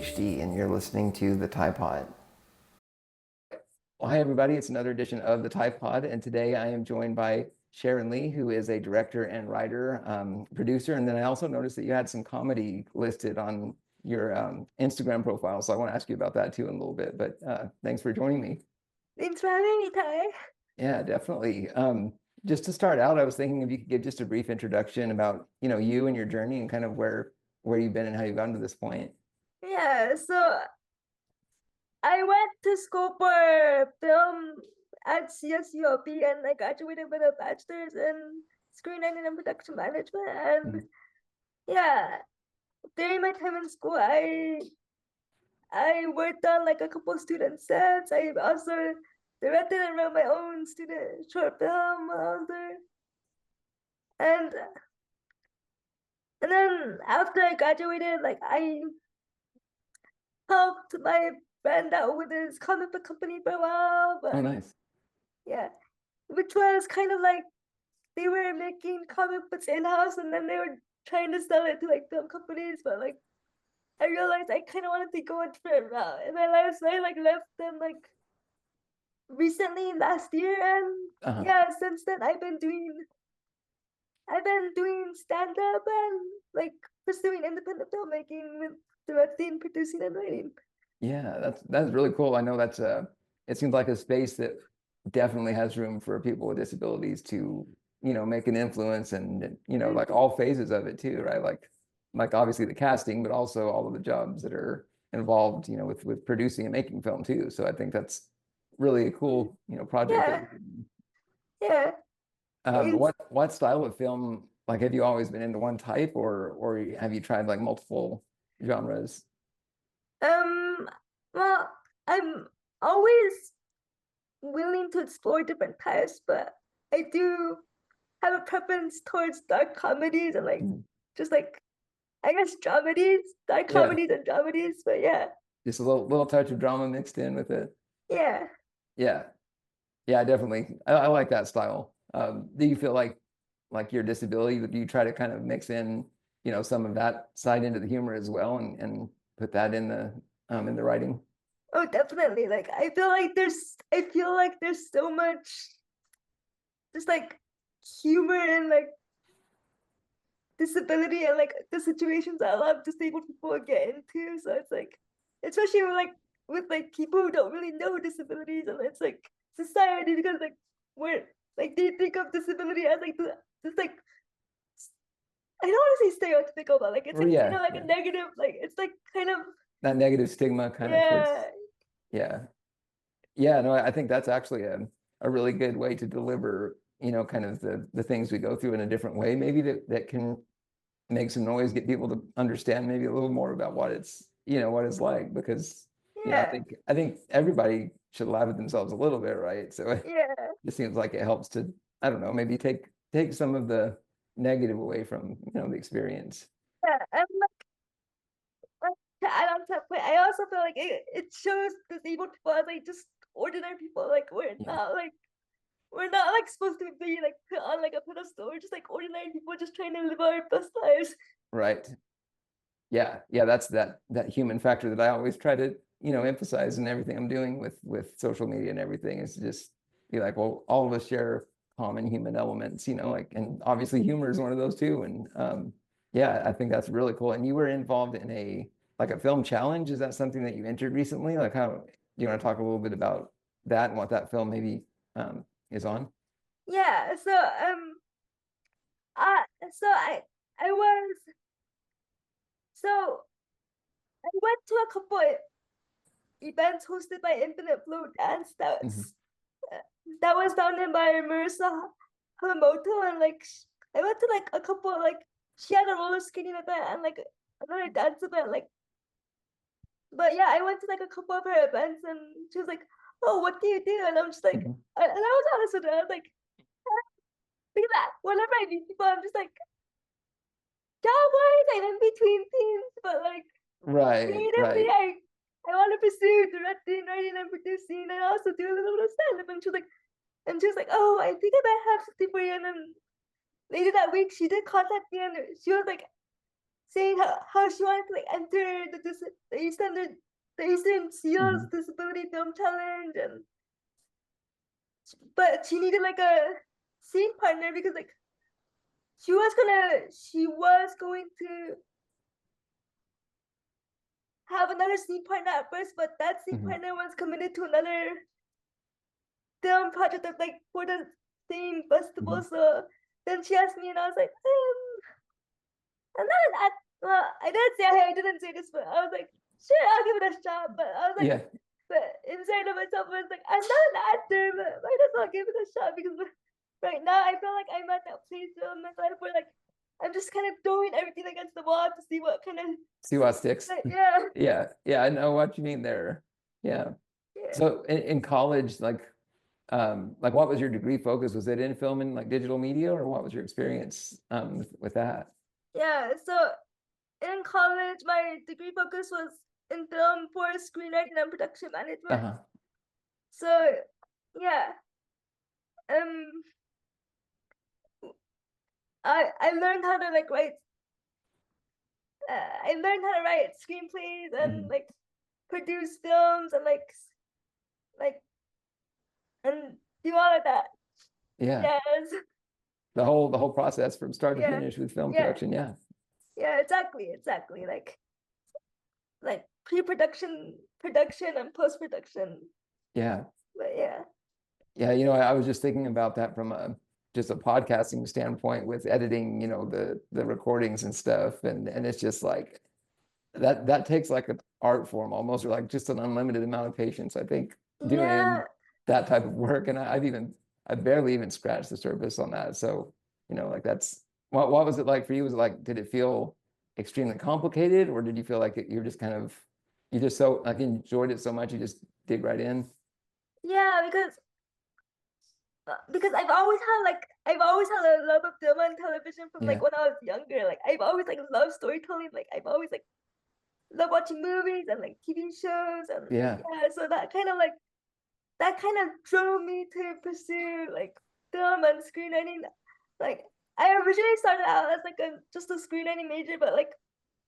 PhD, and you're listening to the TyePod. Well, hi, everybody. It's another edition of the TyePod, and today I am joined by Sharon Lee, who is a director and writer, producer. And then I also noticed that you had some comedy listed on your Instagram profile, so I want to ask you about that too in a little bit. But thanks for joining me. Thanks for having me, Ty. Yeah, definitely. Just to start out, I was thinking if you could give just a brief introduction about, you and your journey and kind of where you've been and how you've gotten to this point. Yeah, so I went to school for film at CSULP and I graduated with a bachelor's in screenwriting and production management. And Mhm. yeah, during my time in school, I worked on like a couple student sets. I also directed and wrote my own student short film while I was there. And and then after I graduated, like I helped my friend out with his comic book company for a while, Oh, but nice. yeah, which was kind of like they were making comic books in-house and then they were trying to sell it to like film companies, but like I realized I kind of wanted to go a different route in my life, so I like left them like recently last year, and Uh-huh. yeah, since then I've been doing stand-up and like pursuing independent filmmaking with directing, producing, and writing. Yeah, that's really cool. I know that's it seems like a space that definitely has room for people with disabilities to, make an influence and, like Mhm. all phases of it too, right? Like obviously the casting, but also all of the jobs that are involved, with producing and making film too. So I think that's really a cool, project that Yeah, you're doing. yeah. It's What style of film, like have you always been into one type or have you tried like multiple genres? um well, I'm always willing to explore different types, but I do have a preference towards dark comedies and like Mhm. just like I guess dramedies, dark Yeah, comedies and dramedies. But yeah, just a little touch of drama mixed in with it. yeah. Yeah, yeah, definitely. I like that style. Do you feel like your disability, do you try to kind of mix in, some of that side into the humor as well and put that in the writing? Oh, definitely. Like I feel like there's so much just like humor and like disability and like the situations that a lot of disabled people get into. So it's like, especially with people who don't really know disabilities and it's like society because like we're like they think of disability as like just like I don't want to say stereotypical, but like it's Well, like kind yeah, of like a yeah. negative, like it's like kind of That negative stigma kind of yeah, towards, yeah. Yeah, no, I think that's actually a really good way to deliver, kind of the things we go through in a different way, maybe that can make some noise, get people to understand maybe a little more about what it's like, because, I yeah, think everybody should laugh at themselves a little bit, right? So it yeah, just seems like it helps to, I don't know, maybe take some of the negative away from, the experience. yeah. And like to add on to that point, I also feel like it shows disabled people as like just ordinary people. Like Yeah. we're not like supposed to be like put on like a pedestal. We're just like ordinary people just trying to live our best lives. Right. Yeah, yeah, that's that human factor that I always try to, emphasize in everything I'm doing with social media and everything, is just be like, well, all of us share common human elements, like, and obviously humor is one of those too. And yeah, I think that's really cool. And you were involved in a film challenge. Is that something that you entered recently? Like, how do you want to talk a little bit about that and what that film maybe is on? Yeah. Uh so I was so I went to a couple events hosted by Infinite Flow Dance Mhm. uh, that was founded by Marissa Hamamoto, and like I went to like a couple like she had a roller skating event and like another dance event like but yeah I went to like a couple of her events and she was like, oh, what do you do? And I'm just like Mhm. and I was honest with her. I was like, look at that, whenever I meet people I'm just like job wise I'm in between things, but like Right, creatively right. I want to pursue directing, writing, and producing. And I also do a little bit of stand-up. And she was like, oh, I think I might have something for you. And then later that week, she did contact me, and she was like, saying how she wanted to like enter the Eastern Seals Mhm. Disability Film Challenge, and but she needed like a scene partner because like she was going to have another scene partner at first, but that scene Mhm. partner was committed to another film project of like for the same festival. Mhm. So then she asked me, and I was like, I'm not an act. Well, I didn't say this, but I was like, sure, I'll give it a shot. But I was like, Yeah. but inside of myself, I was like, I'm not an actor, but might as well give it a shot because right now I feel like I'm at that place in my life where like I'm just kind of throwing everything against the wall to see what kind of See what sticks. like, yeah, Yeah. Yeah. I know what you mean there. Yeah. yeah. So in college, like what was your degree focus? Was it in film and like digital media, or what was your experience with that? Yeah, so in college, my degree focus was in film for screenwriting and production management. Uh-huh. So yeah, um, I learned how to like write. I learned how to write screenplays and Mhm. like produce films and like and do all of that. Yeah. Yes, The whole process from start to yeah, finish with film yeah, production. Yeah. yeah. Exactly. Like pre-production, production, and post-production. Yeah. But yeah, Yeah, I was just thinking about that from just a podcasting standpoint with editing, the recordings and stuff, and it's just like that takes like an art form almost, or like just an unlimited amount of patience, I think, doing yeah. that type of work. And I barely even scratched the surface on that. So, like that's what was it like for you? Was it like, did it feel extremely complicated, or did you feel like you're just kind of you just so like enjoyed it so much you just dig right in? Yeah, because I've always had a love of film and television from like Yeah. when I was younger. Like I've always like loved storytelling. Like I've always like loved watching movies and like TV shows and Yeah. yeah. So that kind of drove me to pursue like film and screenwriting. Like I originally started out as like a just a screenwriting major, but like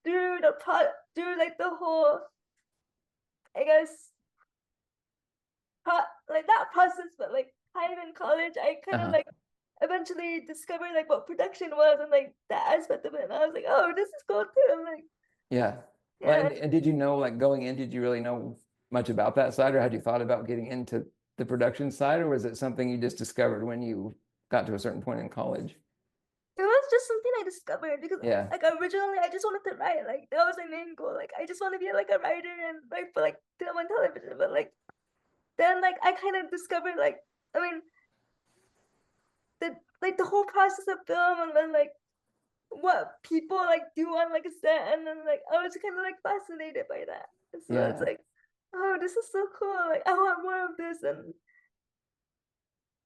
through like the whole I guess like that process, but like time in college, I kind of Uh-huh. like eventually discovered like what production was and like that aspect of it. And I was like, oh, this is cool too. I'm like, Yeah. Well, yeah. and did you know, like going in, did you really know much about that side, or had you thought about getting into the production side, or was it something you just discovered when you got to a certain point in college? It was just something I discovered because Yeah. like originally I just wanted to write. Like that was my main goal. Like I just want to be like a writer and write for like film and television. But like then like I kind of discovered like I mean the whole process of film and then like what people like do on like a set and then like I was kind of like fascinated by that. And so it's Yeah. like, oh, this is so cool. Like I want more of this and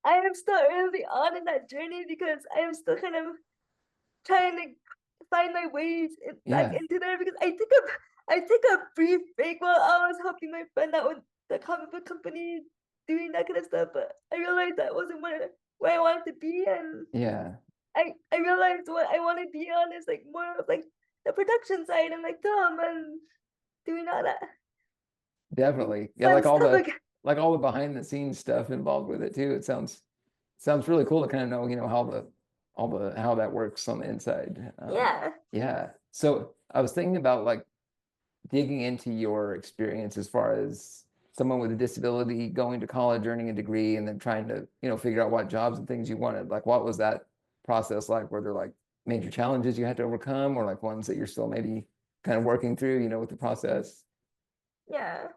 I am still early on in that journey because I am still kind of trying to find my ways back Yeah. into there because I took a brief break while I was helping my friend out with the comic book company doing that kind of stuff, but I realized that wasn't where I wanted to be and Yeah. I realized what I want to be on is like more of like the production side and like film and doing all that Definitely. Yeah, fun stuff again. like all the behind the scenes stuff involved with it too. It sounds really cool to kind of know, how how that works on the inside. Yeah. Yeah. So I was thinking about like digging into your experience as far as someone with a disability going to college, earning a degree, and then trying to, figure out what jobs and things you wanted. Like, what was that process like? Were there like major challenges you had to overcome, or like ones that you're still maybe kind of working through, with the process? Yeah.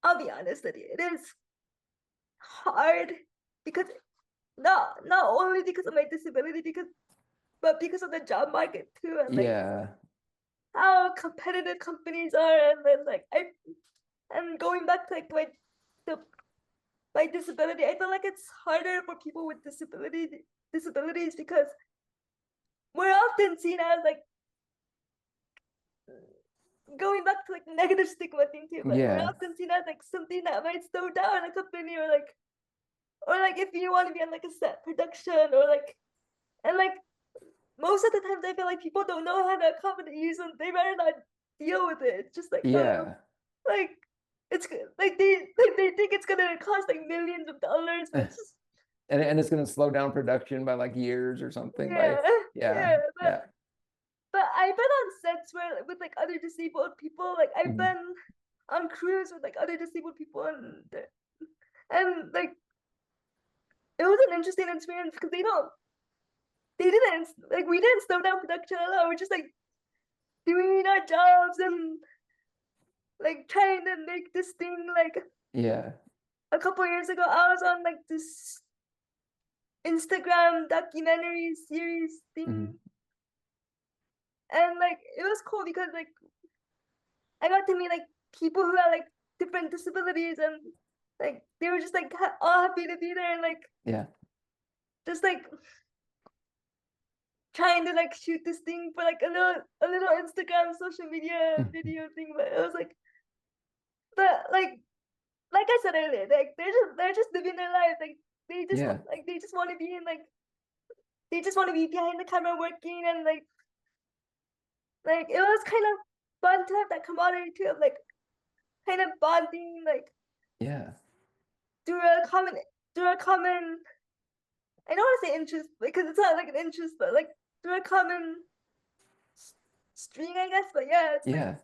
I'll be honest with you. It is hard because not only because of my disability but because of the job market too and like Yeah. how competitive companies are and then like I and going back to like the my disability, I feel like it's harder for people with disabilities because we're often seen as like going back to like negative stigma thing too, but we're Yeah. often seen as like something that might slow down a company or like if you want to be on like a set production or like and like most of the times I feel like people don't know how to accommodate you, so they better not deal with it. It's just like, Yeah. like it's like they think it's gonna cost like millions of dollars, but it's just And it's going to slow down production by like years or something by yeah, yeah, yeah. yeah. But I've been on sets where with like other disabled people. Like I've Mhm. been on crews with like other disabled people, and like it was an interesting experience because they didn't like we didn't slow down production at all. We're just like doing our jobs and like trying to make this thing like Yeah. a couple years ago I was on like this Instagram documentary series thing, Mhm. and like it was cool because like I got to meet like people who had like different disabilities, and like they were just like all happy to be there and like Yeah. just like trying to like shoot this thing for like a little Instagram social media video thing, but it was like but like I said earlier, like they're just living their life. Yeah. Like they just want to be in like they just want to be behind the camera working, and like it was kind of fun to have that camaraderie too of like kind of bonding like Yeah. through a common through a common I don't want to say interest because it's not like an interest, but like through a common string, I guess. But yeah, it's like Yeah.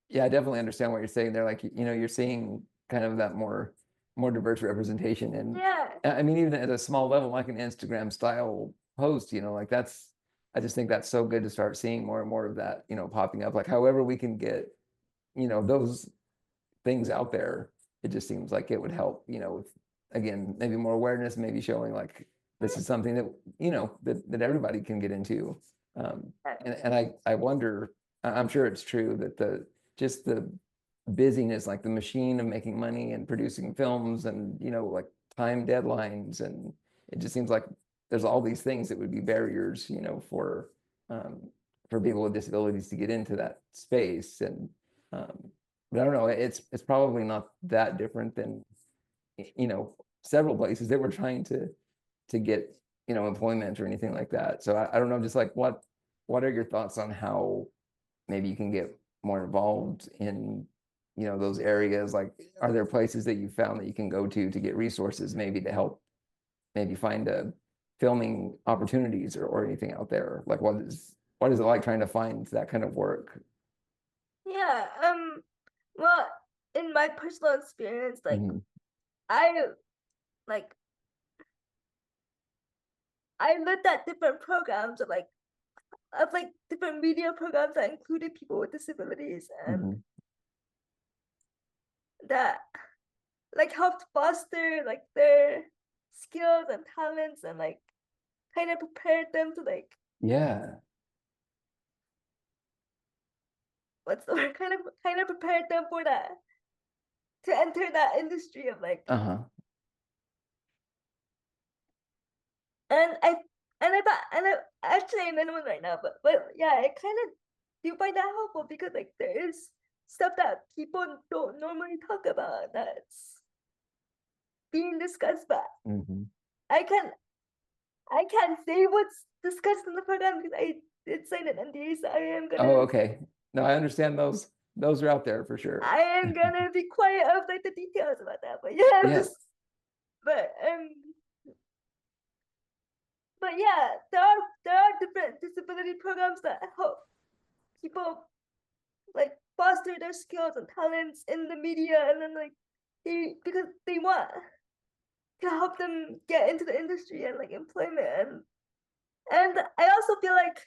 Yeah, I definitely understand what you're saying there. Like, you're seeing kind of that more diverse representation. And yeah, I mean, even at a small level, like an Instagram style post, like I just think that's so good to start seeing more and more of that, popping up. Like, however we can get, those things out there, it just seems like it would help, with, again, maybe more awareness, maybe showing like this is something that, that everybody can get into. And I wonder, I'm sure it's true that just the busyness, like the machine of making money and producing films and, like time deadlines. And it just seems like there's all these things that would be barriers, um, for people with disabilities to get into that space. And, but I don't know, it's probably not that different than, several places that were trying to get, employment or anything like that. So I don't know, just like what are your thoughts on how maybe you can get more involved in, those areas? Like, are there places that you found that you can go to get resources, maybe to help maybe find filming opportunities or anything out there? Like, what is it like trying to find that kind of work? yeah. Well, in my personal experience, like Mhm. I like I looked at different programs of like different media programs that included people with disabilities and Mhm. that like helped foster like their skills and talents and like kind of prepared them to like Yeah. what's the word kind of prepared them for that to enter that industry of like Uh-huh. and I and I actually I'm in one right now, but yeah, I kind of do find that helpful because like there is stuff that people don't normally talk about that's being discussed, but Mhm. I can I can't say what's discussed in the program because I did sign an NDA, so Oh, okay. No, I understand those are out there for sure. I am gonna be quiet of like the details about that. But yeah, I'm Yeah. just but but yeah, there are different disability programs that help people like foster their skills and talents in the media, and then like because they want to help them get into the industry and like employment, and I also feel like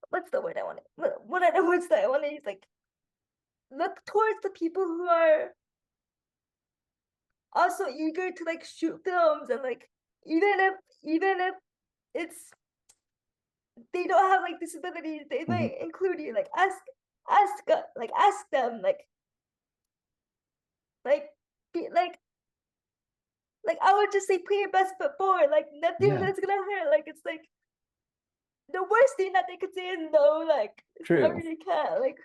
what's the word I want to what are the words that I want to use, like look towards the people who are also eager to like shoot films, and like even if it's they don't have like disabilities, they Mhm. might include you, like ask them like be like I would just say put your best foot forward, like nothing Yeah. that's gonna hurt, like it's like the worst thing that they could say is no, like True. sorry you can't, like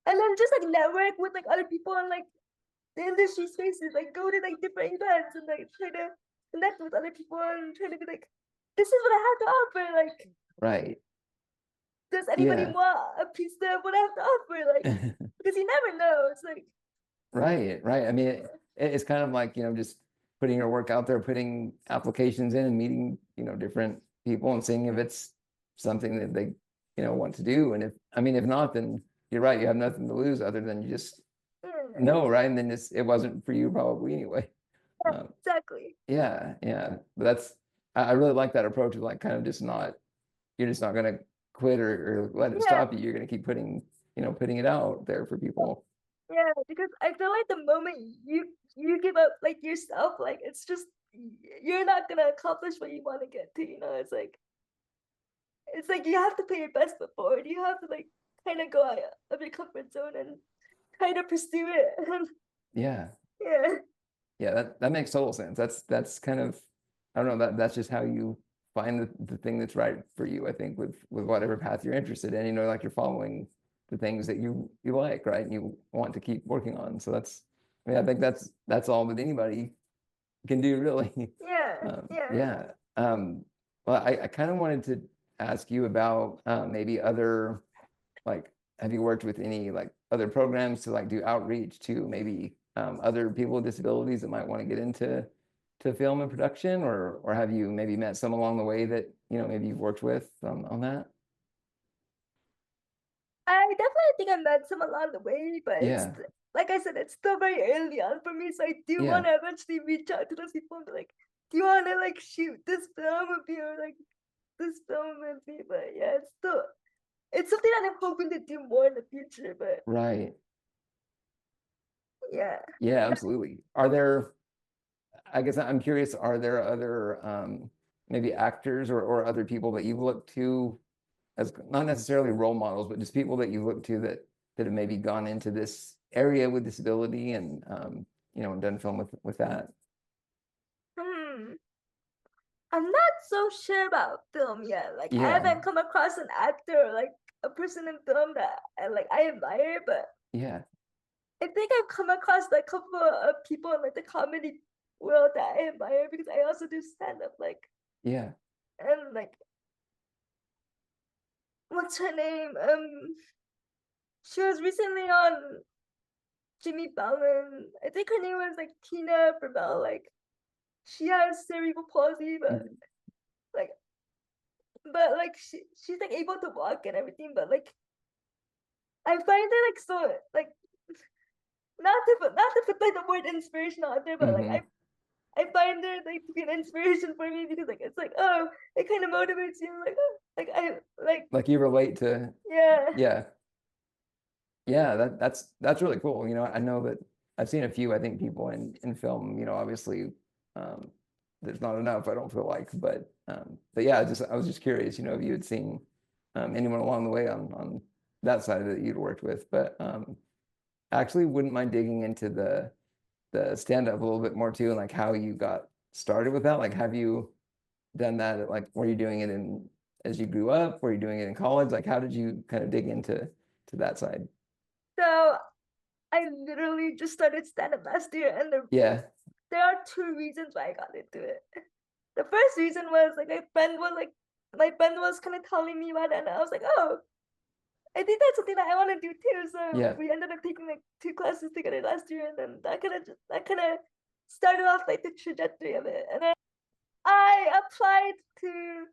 and then just like network with like other people and like the industry spaces, like go to like different events and like try to connect with other people and try to be like, this is what I have to offer. Like, Right. does anybody Yeah. want a piece of what I have to offer? Like, because you never know. It's like, Right, right. I mean, it's kind of like, just putting your work out there, putting applications in and meeting, different people and seeing if it's something that they, want to do. And if not, then you're right, you have nothing to lose other than you just yeah, know, right? And then it wasn't for you probably anyway. Um, exactly. yeah, yeah. But I really like that approach of like kind of you're just not gonna quit or let it Yeah, stop you. You're gonna keep putting it out there for people. yeah. Because I feel like the moment you give up like yourself, like it's just you're not gonna accomplish what you want to get to. You know, it's like you have to put your best foot forward. You have to like kind of go out of your comfort zone and kind of pursue it. Yeah. Yeah, Yeah, that makes total sense. That's kind of, I don't know, that's just how you find the thing that's right for you, I think, with whatever path you're interested in, like you're following the things that you like, right? And you want to keep working on. So I think that's all that anybody can do really. yeah, yeah. Yeah. Well, I kind of wanted to ask you about maybe other, like, have you worked with any like other programs to like do outreach to maybe other people with disabilities that might want to get into film and production, or have you maybe met some along the way that maybe you've worked with on that? I definitely think I met some along the way, but Yeah, like I said, it's still very early on for me. So I do yeah, want to eventually reach out to those people and be like, do you want to like shoot this film with me or like this film with me? But yeah, it's something that I'm hoping to do more in the future. But right. yeah. Yeah, absolutely. I guess I'm curious, are there other maybe actors or other people that you've looked to as not necessarily role models, but just people that you look to that have maybe gone into this area with disability and and done film with that? Hmm. I'm not so sure about film yet. Like I Yeah, haven't come across an actor or like a person in film that I admire, but yeah, I think I've come across like a couple of people in like the comedy world that I admire because I also do stand up like yeah. and like what's her name? She was recently on Jimmy Fallon. I think her name was like Tina Bell. Like she has cerebral palsy, Mhm. like but she's like able to walk and everything, but like I find her like so like not to put like the word inspiration out there, but like Hmm. I find her like to be an inspiration for me because like it's like oh it kind of motivates you like oh, like I like Like you relate to, yeah yeah, yeah. That's really cool. I know that I've seen a few. I think people in film. Obviously, um, there's not enough. I don't feel like, but yeah. I was just curious. If you had seen anyone along the way on that side that you'd worked with, but I actually wouldn't mind digging into the stand up a little bit more too, and like how you got started with that. Like, have you done that? Like, were you doing it in as you grew up? Were you doing it in college? Like, how did you kind of dig into that side? so I literally just started stand up last year and Yeah. there are two reasons why I got into it. The first reason was like my friend was kind of telling me about it and I was like oh I think that's something that I want to do too. So Yeah. we ended up taking like two classes together last year, and then that kind of started off like the trajectory of it. And then I applied to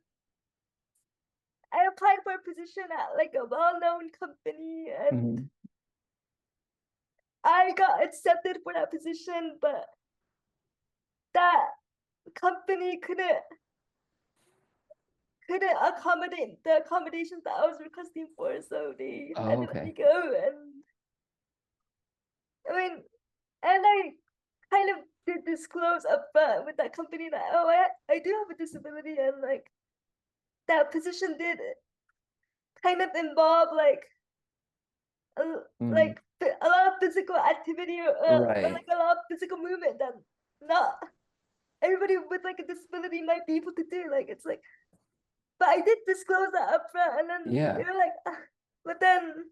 I applied for a position at like a well-known company, and Hmm. I got accepted for that position, but that company couldn't accommodate the accommodations that I was requesting for, so they had Oh, to let me okay. go. And I mean, and I kind of did disclose upfront with that company that oh I do have a disability and like that position did kind of involve Hmm. like a lot of physical activity or Right. like a lot of physical movement that not everybody with like a disability might be able to do. Like it's like, but I did disclose that upfront, and then they Yeah. were like, but then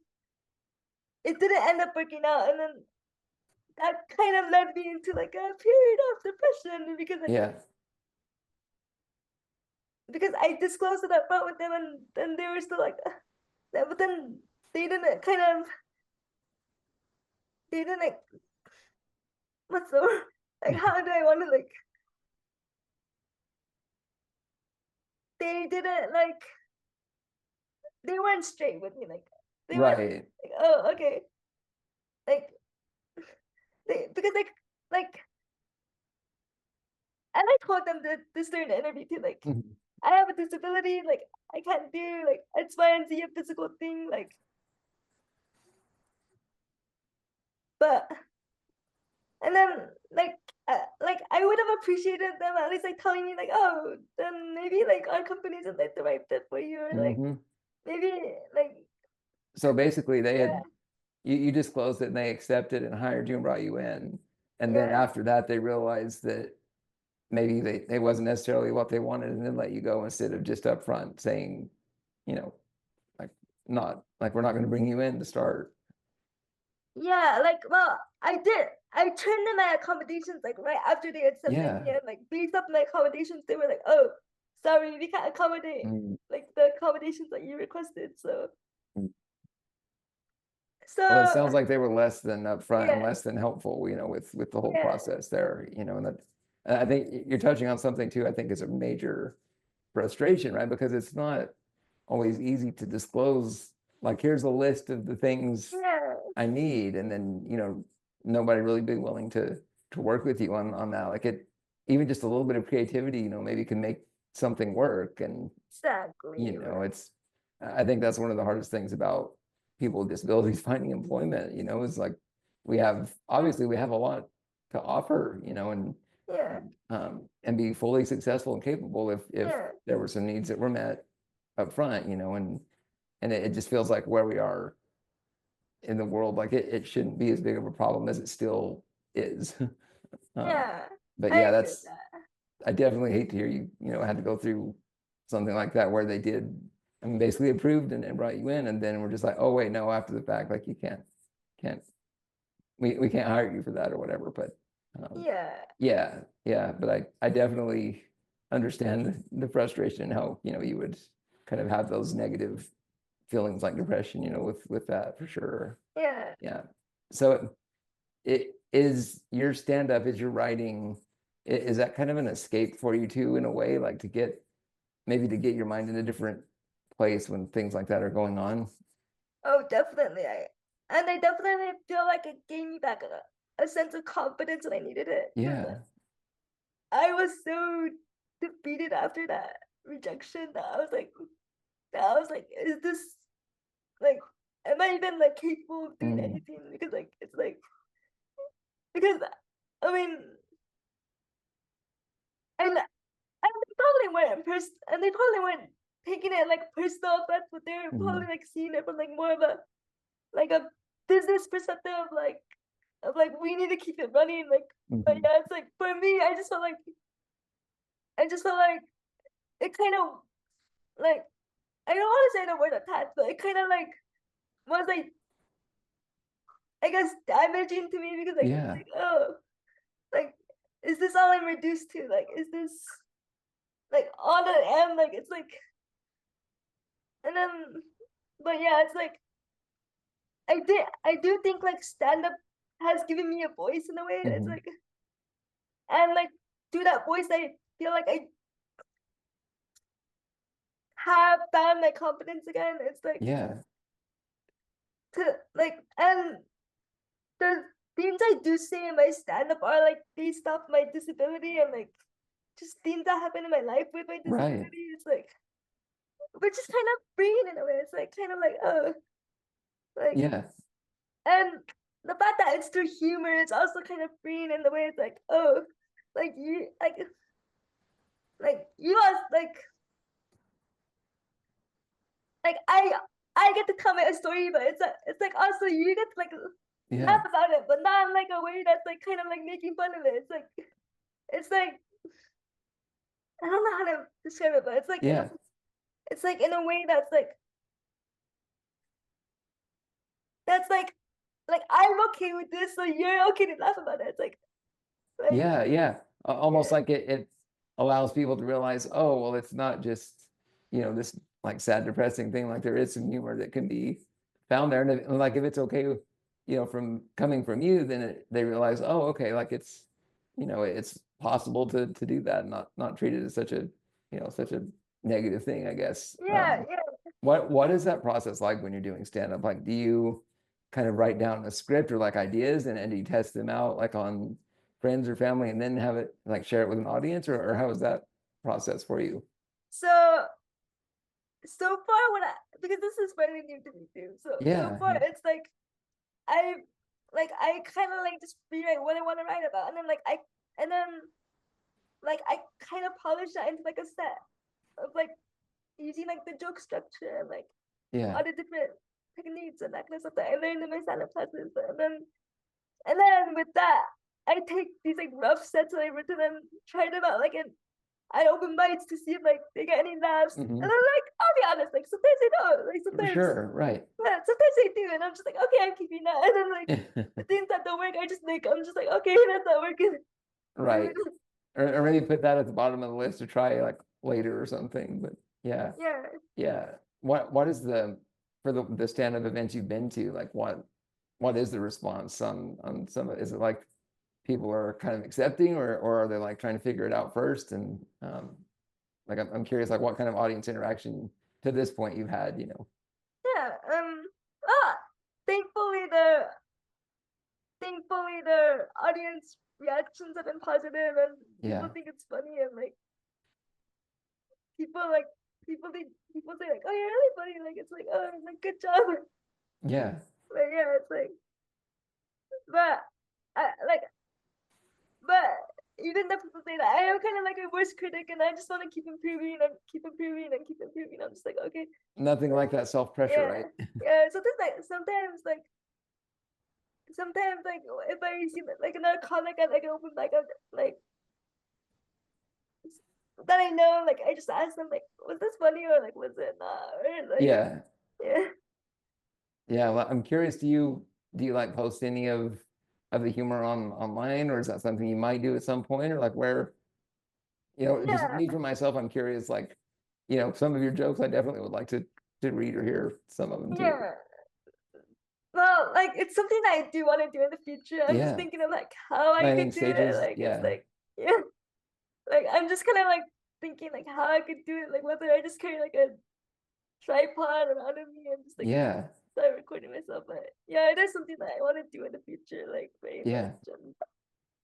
it didn't end up working out, and then that kind of led me into like a period of depression because like Yeah. because I disclosed it up front with them and then they were still like but then they didn't kind of they didn't like what's the word? Like how do I want to like they didn't like they weren't straight with me like they weren't Right. like oh okay like they because like and I told them this during the interview too like Mhm. I have a disability like I can't do like X Y and Z a physical thing but and then like I would have appreciated them at least like telling me like oh then maybe like our company isn't like the right fit for you or like Mhm. maybe like So basically they yeah had you disclosed it and they accepted and hired you and brought you in. And then yeah after that they realized that maybe they wasn't necessarily what they wanted and then let you go instead of just up front saying, you know, like not like we're not going to bring you in to start. yeah like well I turned in my accommodations like right after they accepted me Yeah. and like based off my accommodations they were like oh sorry we can't accommodate Mm. like the accommodations that you requested Mm. Well, it so sounds like they were less than upfront and yeah less than helpful, with the whole yeah process there, and that and I think you're touching on something too, I think is a major frustration, right? Because it's not always easy to disclose, like, here's a list of the things yeah I need, and then, nobody really be willing to work with you on that. Like even just a little bit of creativity, maybe can make something work. And exactly it's I think that's one of the hardest things about people with disabilities finding employment, is like we have a lot to offer, yeah and be fully successful and capable if yeah there were some needs that were met up front, and it just feels like where we are in the world, like it shouldn't be as big of a problem as it still is. um, yeah but I yeah, agree with that I definitely hate to hear had to go through something like that where they did, I mean, basically approved and brought you in, and then we're just like, oh wait, no, after the fact, like you can't, we can't hire you for that or whatever. But yeah yeah, but I definitely understand the frustration and how, you would kind of have those negative feelings like depression, with that for sure. yeah Yeah. So it is your stand up, is your writing, is that kind of an escape for you too, in a way, like maybe to get your mind in a different place when things like that are going on? oh definitely I definitely feel like it gave me back a sense of confidence when I needed it because Yeah. I was so defeated after that rejection that I was like is this like am I even like capable of doing Mm. anything because like it's like because I mean and they probably weren't and they probably weren't taking it like personal offense, but they were Mhm. probably like seeing it from like more of a business perspective, of like we need to keep it running. Like, but Mhm. yeah, it's like for me, I just felt like it kind of like I don't want to say the word attached, but it kind of like was like I guess damaging to me because like it's Yeah. like oh like is this all I'm reduced to? Like is this like all that I am? Like it's like and then but yeah, it's like I do think like stand up has given me a voice in a way. It's Mhm. like and like through that voice I feel like I have found my confidence again. It's like Yeah. to like and the things I do say in my stand up are like based off my disability and like just things that happen in my life with my Right. disability. It's like which is kind of freeing in a way. It's like kind of like oh like Yeah. and the fact that it's through humor it's also kind of freeing in the way it's like oh like you like you are like I get to comment a story, but it's like also you get to like Yeah. laugh about it, but not in like a way that's like kind of like making fun of it. It's like I don't know how to describe it, but Yeah. it's like in a way that's like like I'm okay with this, so you're okay to laugh about it. It's like Yeah, yeah. Almost yeah, like it allows people to realize, oh, well, it's not just, this like sad, depressing thing. Like there is some humor that can be found there. And like if it's okay, from coming from you, then they realize, oh, okay, like it's possible to do that and not treat it as such a negative thing, I guess. yeah, yeah. What is that process like when you're doing stand up? Like, do you kind of write down a script or like ideas and do you test them out like on friends or family and then have it like share it with an audience, or how is that process for you? So so far when I because this is very new to me too. So Yeah, far yeah, it's like I I kind of like just rewrite what I want to write about, and then and then I kind of polish that into like a set of like using like the joke structure and like yeah. all the different techniques and that kind of stuff that I learned in my stand-up classes. And then with that, I take these like rough sets that I've written and try them out like in I open mics to see if like they get any laughs. And Hmm. I'm like, I'll be honest, like sometimes they don't. Like Sure, right. sometimes they do, and I'm just like, okay, I'm keeping that. And then like the things that don't work, I'm just like, okay, that's not working. Right. Or maybe put that at the bottom of the list to try like later or something. But yeah, Yeah. yeah. What is for the stand-up events you've been to, like what is the response on some of, is it like people are kind of accepting, or are they like trying to figure it out first? And like I'm curious, like what kind of audience interaction to this point you've had, Yeah. Ah, thankfully the thankfully the audience reactions have been positive and people Yeah, think it's funny and people like people say like, oh, you're really funny. Like it's like, oh, like good job. yeah, But yeah, it's like, but I like, but even though people say that, I am kind of like a worst critic, and I just want to keep improving and keep improving and keep improving. I'm just like, okay, nothing like that self-pressure, yeah, right? yeah. Sometimes like if I see like another comic at like an open mic, I'm like that I know, like I just ask them like, was this funny or like was it not? Or like, Yeah, yeah, yeah. Well, I'm curious, do you like post any of the humor online, or is that something you might do at some point, or like where, just yeah, me for myself, I'm curious, like, some of your jokes, I definitely would like to read or hear some of them too. yeah. Well, like it's something that I do want to do in the future. I'm just Yeah, thinking of like how I planning could do it. stages. Like it's Yeah, like yeah, like I'm just kind of like thinking like how I could do it. Like whether I just carry like a tripod around of me and just like yeah, start recording myself. But yeah, it is something that I want to do in the future, like very much. yeah. And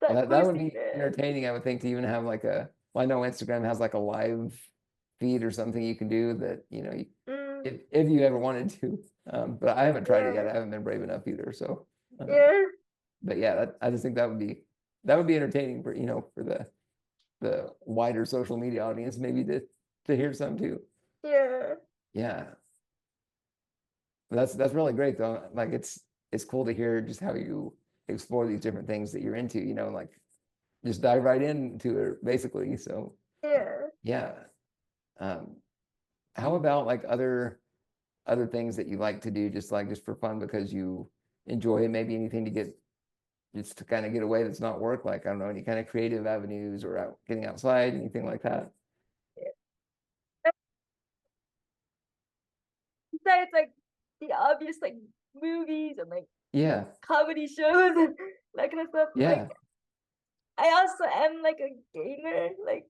Well, start that would posting be it. entertaining, I would think, to even have like well, I know Instagram has like a live feed or something you can do that, if you ever wanted to. But I haven't tried it yet. Yeah, I haven't been brave enough either. So, yeah, but yeah, I just think that would be entertaining for, for the wider social media audience, maybe to hear some too. yeah, Yeah. That's really great though. Like it's cool to hear just how you explore these different things that you're into, like just dive right into it basically. So yeah. yeah. Um, how about like other things that you like to do, just for fun because you enjoy it? Maybe anything to get just to kind of get away that's not work. Like I don't know, any kind of creative avenues or getting outside, anything like that. Yeah. Besides like the obvious like movies and like Yeah, comedy shows and that kind of stuff. Like yeah, I also am like a gamer, like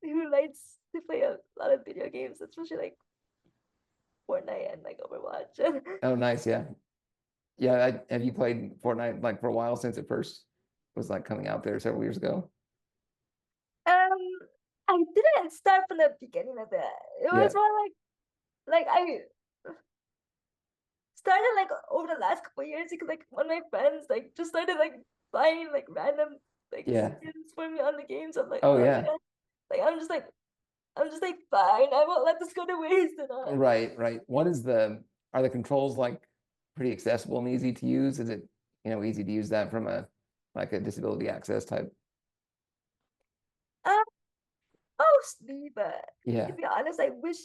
who likes to play a lot of video games, especially like Fortnite and like Overwatch. oh nice, yeah, yeah. Have you played Fortnite like for a while, since it first was like coming out there several years ago? um, I didn't start from the beginning of it. It was Yeah, more like I started like over the last couple of years because like one of my friends like just started like buying like random like yeah, skins for me on the games. I'm like, oh oh yeah. yeah. Like I'm just like fine. I won't let this go to waste and all. Right, right. Are the controls like pretty accessible and easy to use? Is it, easy to use that from like a disability access type? Um, mostly, but to Yeah. be honest, I wish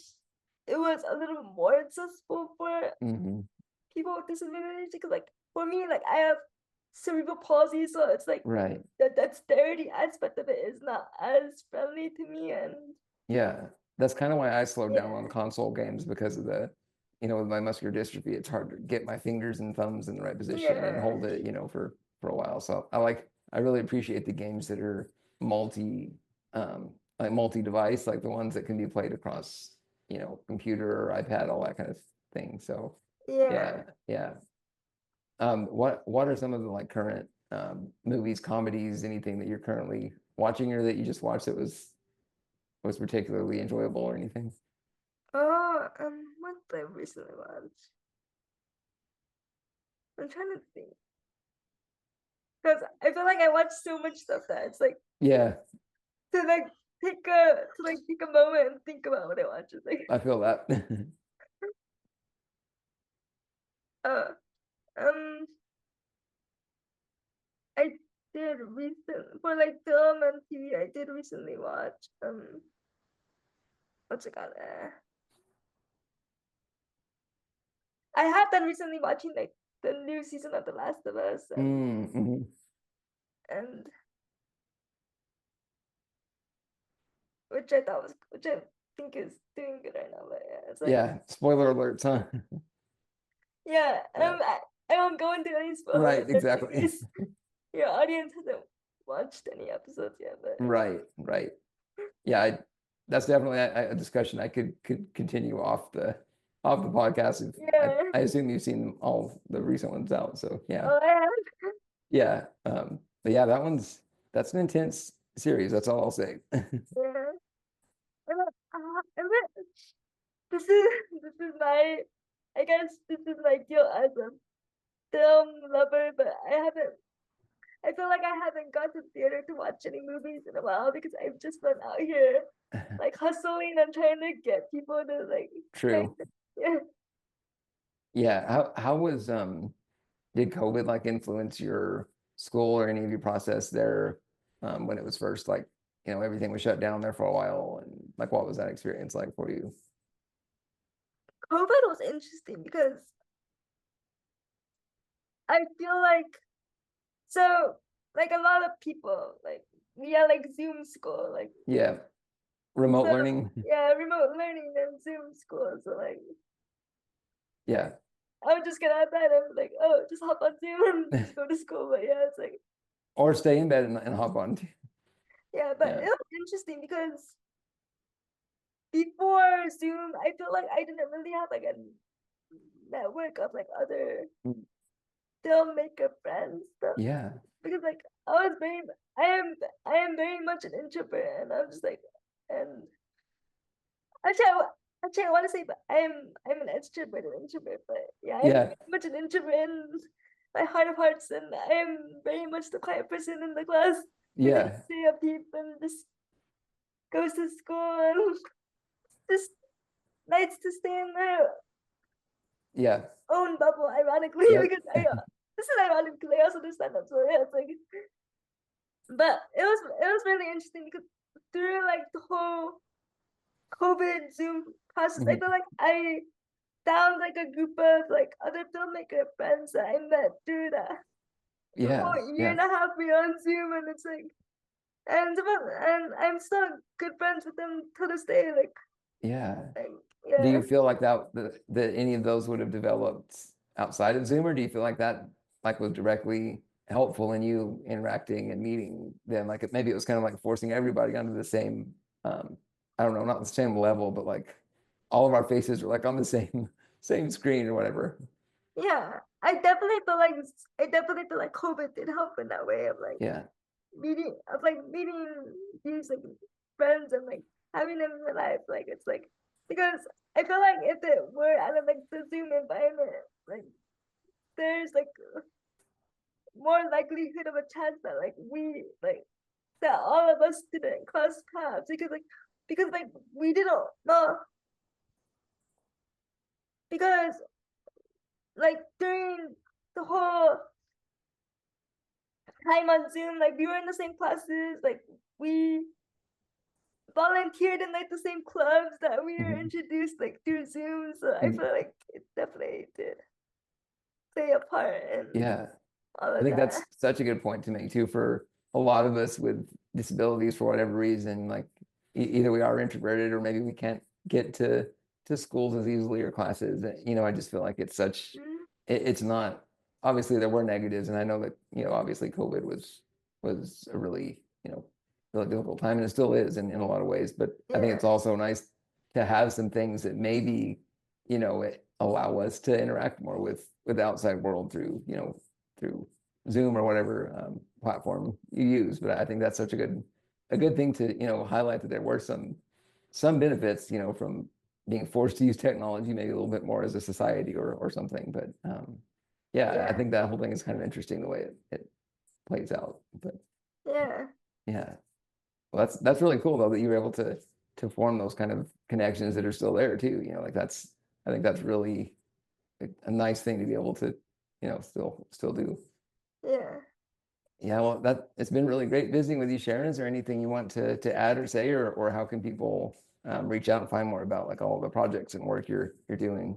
it was a little more accessible for Hmm. people with disabilities because like for me, like I have cerebral palsy, so it's like Right. that dexterity aspect of it is not as friendly to me, and Yeah. That's kind of why I slowed down on yeah, console games because of the, with my muscular dystrophy, it's hard to get my fingers and thumbs in the right position and yeah, hold it, for a while. So I really appreciate the games that are multi, like multi-device, like the ones that can be played across, computer or iPad, all that kind of thing. So yeah. yeah, yeah. What are some of the like current movies, comedies, anything that you're currently watching or that you just watched that was particularly enjoyable or anything? Oh, what did I recently watch? I'm trying to think because I feel like I watch so much stuff that it's like Yeah, to like take a moment and think about what I watch. It's like I feel that. uh um I did recent for like film and TV. I did recently watch what's it called? I have been recently watching like the new season of The Last of Us, Mm-hmm. and which I think is doing good right now. But yeah, it's like Yeah, spoiler alerts, huh? yeah, Yeah, I won't go into any spoilers right, just in exactly. case your audience hasn't watched any episodes yet. But Right, right. Yeah, that's definitely a discussion I could continue off the podcast if yeah, I assume you've seen all the recent ones out. So yeah. oh, I have. Yeah. But yeah, that's an intense series. That's all I'll say. Yeah. And then, this is this is my I guess this is my guilt as a film lover, but I feel like I haven't gone to theater to watch any movies in a while because I've just been out here like hustling and trying to get people to like kind True. of, yeah. Yeah. How was did COVID like influence your school or any of your process there when it was first like, everything was shut down there for a while and like what was that experience like for you? COVID was interesting because I feel like so like a lot of people like we are like Zoom school like Yeah. Remote so learning. yeah, remote learning and Zoom school, so like Yeah. I would just get out of bed and like, oh, just hop on Zoom and just go to school. But yeah, it's like, Or stay in bed and hop on. yeah, but Yeah. it was interesting because before Zoom, I feel like I didn't really have like a network of like other Mm. filmmaker friends stuff Yeah. because like I was very, I am, I am very much an introvert, and I'm just like, and actually, I want to say, but I'm an introvert, but yeah, I'm Yeah. very much an introvert in my heart of hearts, and I am very much the quiet person in the class who doesn't Yeah. stay up deep and just goes to school and just likes to stay in their Yeah. own bubble. Ironically, Yep. because I this is ironic because I also do stand up, so yeah, it's like, but it was really interesting because through like the whole COVID Zoom process, I Mhm. feel like I found like a group of like other filmmaker friends that I met through the Yeah. whole year Yeah. and a half we on Zoom, and it's like, and I'm still good friends with them to this day. Yeah. Like Do yeah, you feel like that any of those would have developed outside of Zoom, or do you feel like that like was directly helpful in you interacting and meeting them? Like maybe it was kind of like forcing everybody onto the same, I don't know, not the same level, but like all of our faces were like on the same same screen or whatever. yeah. I definitely feel like COVID did help in that way of like Yeah. meeting these like friends and like having them in my life. Like it's like because I feel like if it were out of like the Zoom environment, like there's like more likelihood of a chance that like we like that all of us didn't cross paths because like we didn't know because like during the whole time on Zoom, like we were in the same classes, like we volunteered in like the same clubs that we were Mhm. introduced like through Zoom. So I Mhm. feel like it definitely did stay apart and Yeah. all I of think that's that. such a good point to make too for a lot of us with disabilities for whatever reason. Like either we are introverted or maybe we can't get to schools as easily or classes. I just feel like it's such Mm, it's not obviously there were negatives, and I know that obviously COVID was a really really difficult time, and it still is in a lot of ways. But I think yeah, it's also nice to have some things that maybe allow us to interact more with the outside world through Zoom or whatever platform you use. But I think that's such a good thing to highlight that there were some benefits from being forced to use technology maybe a little bit more as a society or something. But yeah, I yeah, think that whole thing is kind of interesting the way it plays out. But yeah, yeah, well, that's really cool though that you were able to form those kind of connections that are still there too. Like I think that's really a nice thing to be able to still do. yeah. Yeah, well, it's been really great visiting with you, Sharon. Is there anything you want to add or say, or how can people reach out and find more about like all the projects and work you're doing?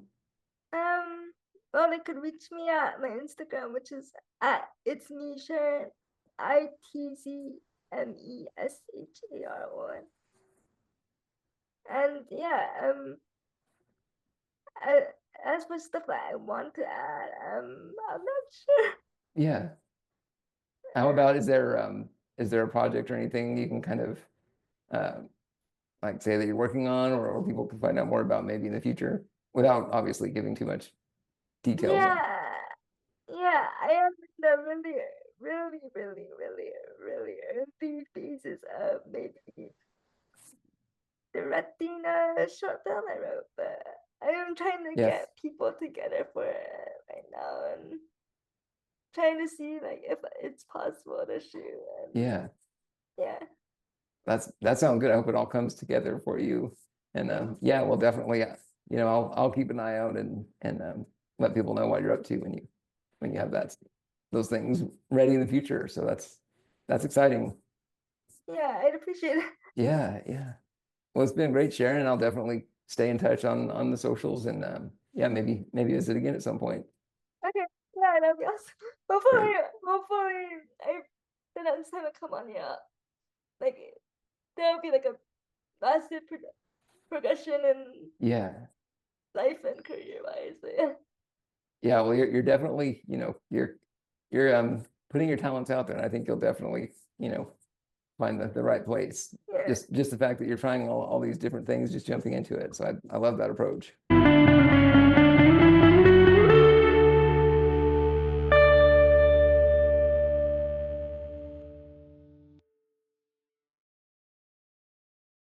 Um, well, they could reach me at my Instagram, which is at it's me Sharon, ITZMESHARON. And yeah, I, as for stuff that I want to add, I'm not sure. Yeah. How about is there a project or anything you can kind of uh, like say that you're working on, or people can find out more about maybe in the future without obviously giving too much details on? Yeah, yeah, I am in the really, really, really, really, really early phases of maybe directing a short film I wrote, but I am trying to Yes. get people together for it right now and trying to see like if it's possible to shoot and Yeah. yeah. That sounds good. I hope it all comes together for you. And Thank yeah, well, you. definitely. I'll keep an eye out and let people know what you're up to when you have those things ready in the future. So that's exciting. Yeah, I'd appreciate it. Yeah, yeah. Well, it's been great sharing, and I'll definitely stay in touch on the socials and yeah, maybe visit again at some point. Okay, yeah, that'd be awesome. Great. Hopefully, I the next time I come on, yeah, like there'll be like a massive progression in Yeah. life and career wise. So, yeah, Yeah, well, you're definitely, you're putting your talents out there, and I think you'll definitely, find the right place. yeah. Just the fact that you're trying all these different things, just jumping into it. So I love that approach.